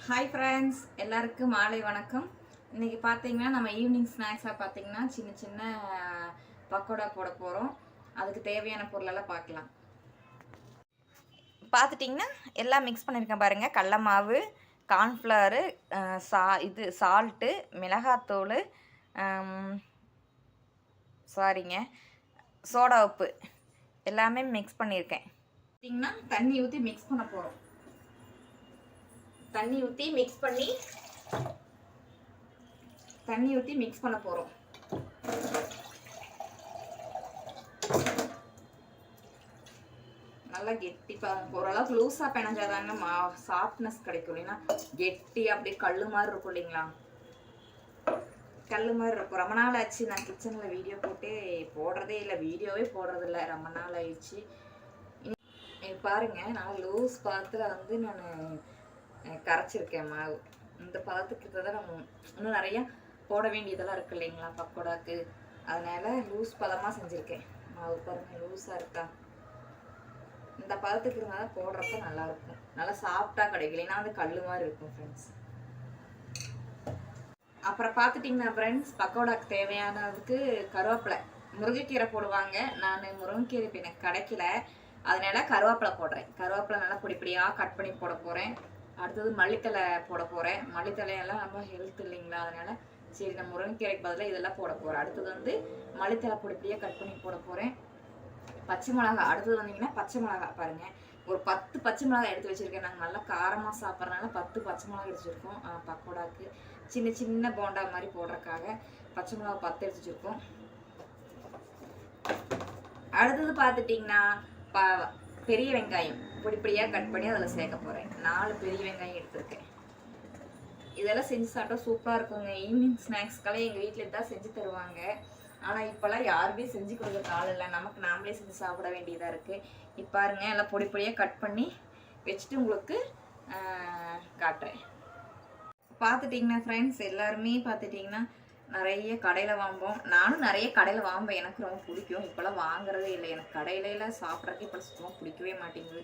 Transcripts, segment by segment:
Hi friends, எல்லாருக்கும் மாலை வணக்கம். இன்றைக்கி பார்த்தீங்கன்னா நம்ம ஈவினிங் ஸ்நாக்ஸாக பார்த்தீங்கன்னா சின்ன சின்ன பக்கோடா போட போகிறோம். அதுக்கு தேவையான பொருளெல்லாம் பார்க்கலாம். பார்த்துட்டிங்கன்னா எல்லாம் மிக்ஸ் பண்ணியிருக்கேன் பாருங்கள். கடல மாவு, கார்ன்ஃப்ளவரு, சால்ட்டு, மிளகாத்தூள், சோடா உப்பு எல்லாமே மிக்ஸ் பண்ணியிருக்கேன். பார்த்திங்கன்னா தண்ணி ஊற்றி மிக்ஸ் பண்ண போகிறோம். தண்ணி ஊற்றி மிக்ஸ் பண்ண போகிறோம். நல்லா கெட்டிப்பாக ஓரளவுக்கு லூஸாக பிணைஞ்சாதாங்க சாஃப்ட்னஸ் கிடைக்கும். இல்லைன்னா கெட்டி அப்படியே கல் மாதிரி இருக்கும் இல்லைங்களா? கல் மாதிரி இருக்கும். ரொம்ப நாள் ஆச்சு நான் கிச்சனில் வீடியோ போடுறதே இல்லை. வீடியோவே போடுறதில்ல, ரொம்ப நாள் ஆயிடுச்சு. பாருங்கள், நான் லூஸ் பாத்தில் வந்து நான் கரைச்சிருக்கேன் மாவு. இந்த பதத்துக்கு தான் நம்ம இன்னும் நிறையா போட வேண்டியதெல்லாம் இருக்குது இல்லைங்களா பக்கோடாக்கு. அதனால் லூஸ் பதமாக செஞ்சுருக்கேன். மாவு பாருங்கள் லூஸாக இருக்கா? இந்த பதத்துக்கு இருந்தால் தான் போடுறப்ப நல்லாயிருக்கும். நல்லா சாஃப்டாக கிடைக்கும். இல்லைன்னா வந்து கல் மாதிரி இருக்கும் ஃப்ரெண்ட்ஸ். அப்புறம் பார்த்துட்டிங்கன்னா ஃப்ரெண்ட்ஸ், பக்கோடாக்கு தேவையானதுக்கு கருவேப்பிலை, முருங்கைக்கீரை போடுவாங்க. நான் முருங்கைக்கீரை இப்போ எனக்கு கிடைக்கல, அதனால கருவேப்பிலை போடுறேன். கருவேப்பிலை நல்லா பொடிப்படியாக கட் பண்ணி போட போகிறேன். அடுத்தது மல்லித்தலை போட போகிறேன். மல்லித்தலையெல்லாம் ரொம்ப ஹெல்த் இல்லைங்களா? அதனால் சரி நான் முருங்கைக்கீரைக்கு பதிலாக இதெல்லாம் போட போகிறேன். அடுத்தது வந்து மல்லித்தலை பொடிப்படியாக கட் பண்ணி போட போகிறேன். பச்சை மிளகா, அடுத்தது வந்தீங்கன்னா பச்சை மிளகா பாருங்கள், ஒரு 10 பச்சை மிளகா எடுத்து வச்சுருக்கேன். நாங்கள் நல்லா காரமாக சாப்பிட்றதுனால 10 பச்சை மிளகா எடுத்து வச்சுருக்கோம். பக்கோடாக்கு சின்ன சின்ன போண்டா மாதிரி போடுறதுக்காக பச்சை மிளகா 10 எடுத்து வச்சுருக்கோம். அடுத்தது பார்த்துட்டிங்கன்னா பெரிய வெங்காயம் பொடிப்படியாக கட் பண்ணி அதில் சேர்க்க போகிறேன். 4 பெரிய வெங்காயம் எடுத்துருக்கேன். இதெல்லாம் செஞ்சு சாப்பிட்டா சூப்பராக இருக்குங்க. ஈவினிங் ஸ்நாக்ஸ்க்கெல்லாம் எங்கள் வீட்டில் தான் செஞ்சு தருவாங்க. ஆனால் இப்போல்லாம் யாருமே செஞ்சு கொடுக்குற ஆள் இல்லை. நமக்கு நாமளே செஞ்சு சாப்பிட வேண்டியதாக இருக்குது. இப்போ பாருங்கள், எல்லாம் பொடிப்படியாக கட் பண்ணி வச்சுட்டு உங்களுக்கு காட்டுறேன். பார்த்துட்டிங்கன்னா ஃப்ரெண்ட்ஸ், எல்லாருமே பார்த்துட்டிங்கன்னா நிறைய கடையில் வாங்குவோம். நானும் நிறைய கடையில் வாங்குவேன். எனக்கு ரொம்ப பிடிக்கும். இப்போல்லாம் வாங்குறதே இல்லை. எனக்கு கடையிலலாம் சாப்பிட்றதுக்கு இப்போ சுத்தமாக பிடிக்கவே மாட்டேங்குது.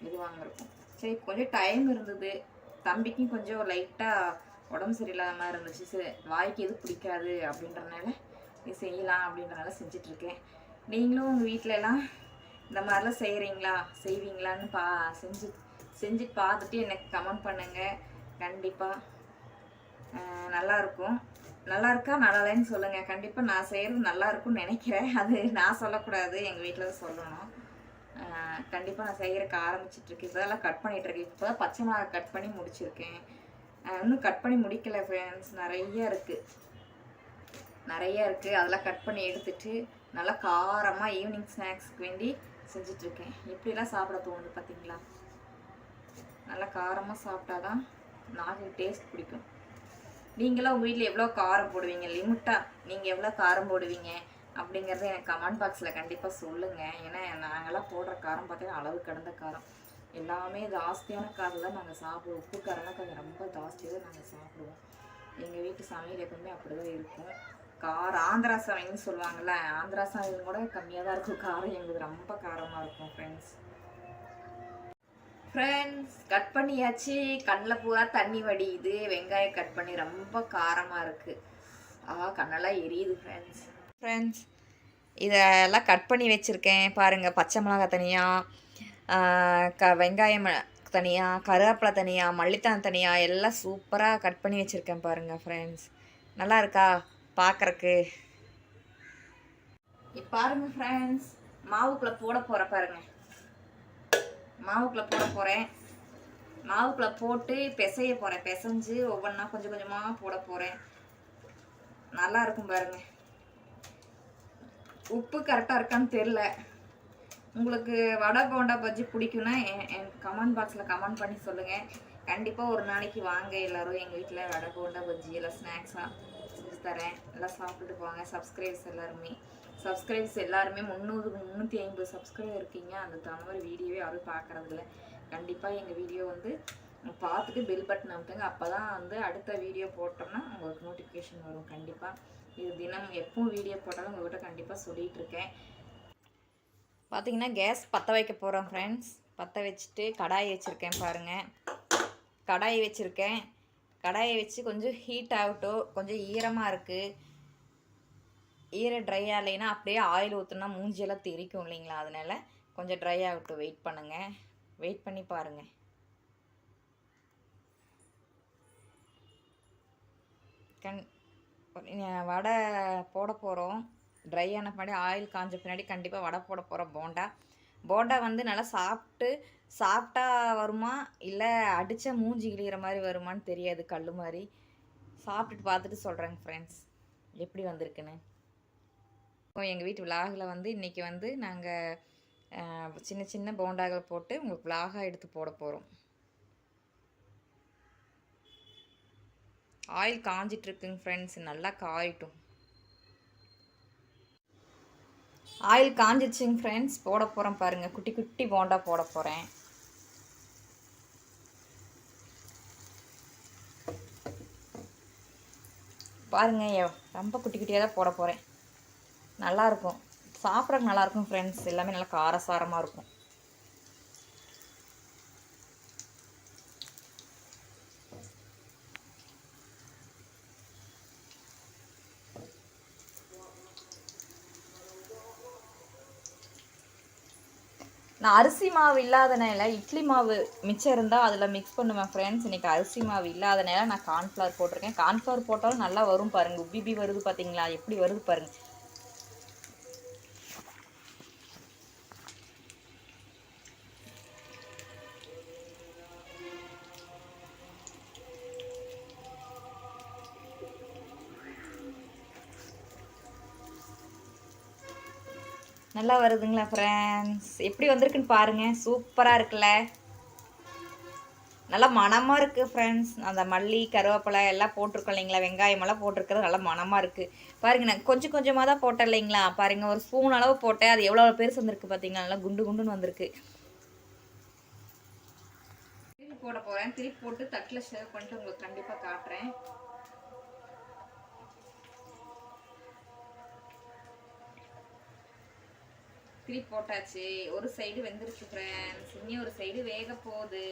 இது வாங்குறக்கும் சரி கொஞ்சம் டைம் இருந்தது. தம்பிக்கும் கொஞ்சம் லைட்டாக உடம்பு சரியில்லாத மாதிரி இருந்துச்சு. சரி வாய்க்கு எது பிடிக்காது அப்படின்றனால இது செய்யலாம் அப்படின்றனால செஞ்சிட்ருக்கேன். நீங்களும் உங்கள் வீட்டிலலாம் இந்த மாதிரிலாம் செய்வீங்களான்னு செஞ்சு பார்த்துட்டு எனக்கு கமெண்ட் பண்ணுங்கள். கண்டிப்பாக நல்லாயிருக்கும். நல்லா இருக்கா நல்லா இல்லைன்னு சொல்லுங்கள். கண்டிப்பாக நான் செய்கிறது நல்லா இருக்கும்னு நினைக்கிறேன். அது நான் சொல்லக்கூடாது, எங்கள் வீட்டில் தான் சொல்லணும். கண்டிப்பாக நான் செய்கிறக்கு ஆரம்பிச்சிட்ருக்கேன். இதெல்லாம் கட் பண்ணிகிட்ருக்கேன். இப்போ தான் பச்சை மிளகா கட் பண்ணி முடிச்சிருக்கேன். இன்னும் கட் பண்ணி முடிக்கலை ஃப்ரெண்ட்ஸ். நிறைய இருக்குது. அதெல்லாம் கட் பண்ணி எடுத்துகிட்டு நல்லா காரமாக ஈவினிங் ஸ்நாக்ஸுக்கு வேண்டி செஞ்சிட்ருக்கேன். எப்படிலாம் சாப்பிட தோணுது பார்த்தீங்களா? நல்லா காரமாக சாப்பிட்டா தான் நாக்கு டேஸ்ட் பிடிக்கும். நீங்களாம் உங்கள் வீட்டில் எவ்வளோ காரம் போடுவீங்க? லிமிட்டாக நீங்கள் எவ்வளோ காரம் போடுவீங்க அப்படிங்கிறத எனக்கு கமெண்ட் பாக்ஸில் கண்டிப்பாக சொல்லுங்கள். ஏன்னா நாங்கள்லாம் போடுற காரம் பார்த்தீங்கன்னா அளவு கடந்த காரம். எல்லாமே ஜாஸ்தியான காரம் தான் நாங்கள் சாப்பிடுவோம். உப்பு காரம்லாம் கொஞ்சம் ரொம்ப ஜாஸ்தியாக தான் நாங்கள் சாப்பிடுவோம். எங்கள் வீட்டு சமையல் எப்பவுமே அப்படி தான் இருக்கும். ஆந்திரா சமையல்னு சொல்லுவாங்கள்ல, ஆந்திரா சமையல் கூட கம்மியாக தான் இருக்கும் காரம். எங்களுக்கு ரொம்ப காரமாக இருக்கும் ஃப்ரெண்ட்ஸ். கட் பண்ணியாச்சு. கண்ணில் பூரா தண்ணி வடியுது. வெங்காயம் கட் பண்ணி ரொம்ப காரமாக இருக்குது. கண்ணெல்லாம் எரியுது ஃப்ரெண்ட்ஸ். இதெல்லாம் கட் பண்ணி வச்சுருக்கேன் பாருங்கள். பச்சை மிளகாய் தனியாக, வெங்காயம் தனியாக, கருவேப்பிலை தனியாக, மல்லித்தலை தனியாக எல்லாம் சூப்பராக கட் பண்ணி வச்சுருக்கேன் பாருங்கள் ஃப்ரெண்ட்ஸ். நல்லா இருக்கா பார்க்குறக்கு? இப்போ பாருங்கள் ஃப்ரெண்ட்ஸ், மாவுக்குள்ளே போட போகிறேன் பாருங்கள். மாவுக்குள்ளே போட்டு பிசைய போகிறேன். பிசைஞ்சு ஒவ்வொன்றா கொஞ்சம் கொஞ்சமாக போட போகிறேன். நல்லா இருக்கும் பாருங்கள். உப்பு கரெக்டாக இருக்கான்னு தெரில. உங்களுக்கு வடை போண்டா பஜ்ஜி பிடிக்குன்னா என் கமெண்ட் பாக்ஸில் கமெண்ட் பண்ணி சொல்லுங்கள். கண்டிப்பாக ஒரு நாளைக்கு வாங்க எல்லோரும். எங்கள் வீட்டில் வடை போண்டா பஜ்ஜி எல்லாம் ஸ்நாக்ஸாக செஞ்சு தரேன். எல்லாம் சாப்பிட்டுட்டு போவாங்க. சப்ஸ்கிரைபர்ஸ் எல்லாருமே 350 சப்ஸ்கிரைபர் இருக்கீங்க. அந்த தவிர வீடியோவே யாரும் பார்க்குறதில்ல. கண்டிப்பாக எங்கள் வீடியோ வந்து பார்த்துட்டு பெல் பட்டன் அமுத்துங்க. அப்போ தான் வந்து அடுத்த வீடியோ போட்டோம்னா உங்களுக்கு நோட்டிஃபிகேஷன் வரும். கண்டிப்பாக இது தினம் எப்பவும் வீடியோ போட்டாலும் உங்கள்கிட்ட கண்டிப்பாக சொல்லிகிட்ருக்கேன். பார்த்தீங்கன்னா கேஸ் பற்ற வைக்க போகிறோம் ஃப்ரெண்ட்ஸ். பற்ற வச்சுட்டு கடாய் வச்சுருக்கேன் பாருங்கள். கடாயை வச்சுருக்கேன். கடாயை வச்சு கொஞ்சம் ஹீட் ஆகட்டும். கொஞ்சம் ஈரமாக இருக்குது. ட்ரை ஆகலைன்னா அப்படியே ஆயில் ஊற்றுனா மூஞ்சியெல்லாம் தெரிக்கும் இல்லைங்களா, அதனால கொஞ்சம் ட்ரை ஆகட்டும். வெயிட் பண்ணுங்கள். வெயிட் பண்ணி பாருங்கள். வடை போட போகிறோம். ட்ரை ஆன பின்னாடி ஆயில் காஞ்ச பின்னாடி கண்டிப்பாக வடை போட போகிறோம். போண்டா வந்து நல்லா சாப்பிட்டா வருமா இல்லை அடித்தா மூஞ்சி கிழிகிற மாதிரி வருமானு தெரியாது. கல் மாதிரி சாப்பிட்டுட்டு பார்த்துட்டு சொல்கிறேங்க ஃப்ரெண்ட்ஸ் எப்படி வந்திருக்குன்னு. எங்கள் வீட்டு விலாகில் வந்து இன்றைக்கி வந்து நாங்கள் சின்ன சின்ன போண்டாக்கள் போட்டு உங்களுக்கு விலாகாக எடுத்து போட போகிறோம். ஆயில் காஞ்சிட்ருக்குங்க ஃப்ரெண்ட்ஸ், நல்லா காயட்டும். ஆயில் காஞ்சிடுச்சுங்க ஃப்ரெண்ட்ஸ், போட போகிறேன் பாருங்கள். குட்டி குட்டி போண்டா போட போகிறேன். பாருங்க, ரொம்ப குட்டி குட்டியாக தான் போட போகிறேன். நல்லாயிருக்கும், சாப்பிட்றதுக்கு நல்லாயிருக்கும் ஃப்ரெண்ட்ஸ். எல்லாமே நல்லா காரசாரமாக இருக்கும். நான் அரிசி மாவு இல்லாதனால இட்லி மாவு மிச்சம் இருந்தால் அதில் மிக்ஸ் பண்ணுவேன் ஃப்ரெண்ட்ஸ். இன்றைக்கி அரிசி மாவு இல்லாதனால நான் கார்ன்ஃப்ளவர் போட்டிருக்கேன். கார்ன்ஃப்ளவர் போட்டாலும் நல்லா வரும் பாருங்கள். உப்பி வருது பார்த்தீங்களா, எப்படி வருது பாருங்கள். நல்லா வருதுங்களா ஃப்ரெண்ட்ஸ், எப்படி வந்திருக்குன்னு பாருங்கள். சூப்பராக இருக்குல்ல, நல்லா மணமாக இருக்குது ஃப்ரெண்ட்ஸ். அந்த மல்லி கருவேப்பிலை எல்லாம் போட்டிருக்கோம் இல்லைங்களா, வெங்காயமெல்லாம் போட்டிருக்கிறது நல்லா மணமாக இருக்குது. பாருங்கள், நான் கொஞ்சம் கொஞ்சமாக தான் போட்டேன் இல்லைங்களா. பாருங்கள், ஒரு ஸ்பூன் அளவு போட்டேன். அது எவ்வளோ பெருசு வந்திருக்கு பார்த்தீங்களா, நல்லா குண்டு குண்டுன்னு வந்திருக்கு. திருப்பி போட போகிறேன். திருப்பி போட்டு தட்டில் ஷேர் பண்ணிட்டு உங்களுக்கு கண்டிப்பாக காட்டுறேன். திருப்பி போட்டாச்சு. ஒரு சைடு வெந்துருச்சு ஃப்ரெண்ட்ஸ், இனி ஒரு சைடு வேக போகுது.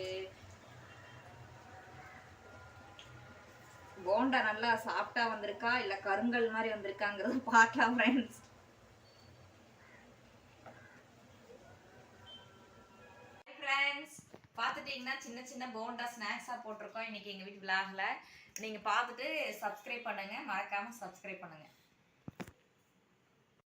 போண்டா நல்லா சாப்பிட்டா வந்திருக்கா இல்லை கருங்கல் மாதிரி வந்திருக்காங்கிறத பார்க்கலாம் ஃப்ரெண்ட்ஸ். பார்த்துட்டிங்கன்னா சின்ன சின்ன போண்டா ஸ்நாக்ஸாக போட்டிருக்கோம் இன்றைக்கி எங்கள் வீட்டு விலாகில். நீங்கள் பார்த்துட்டு சப்ஸ்கிரைப் பண்ணுங்கள், மறக்காமல் சப்ஸ்கிரைப் பண்ணுங்கள்.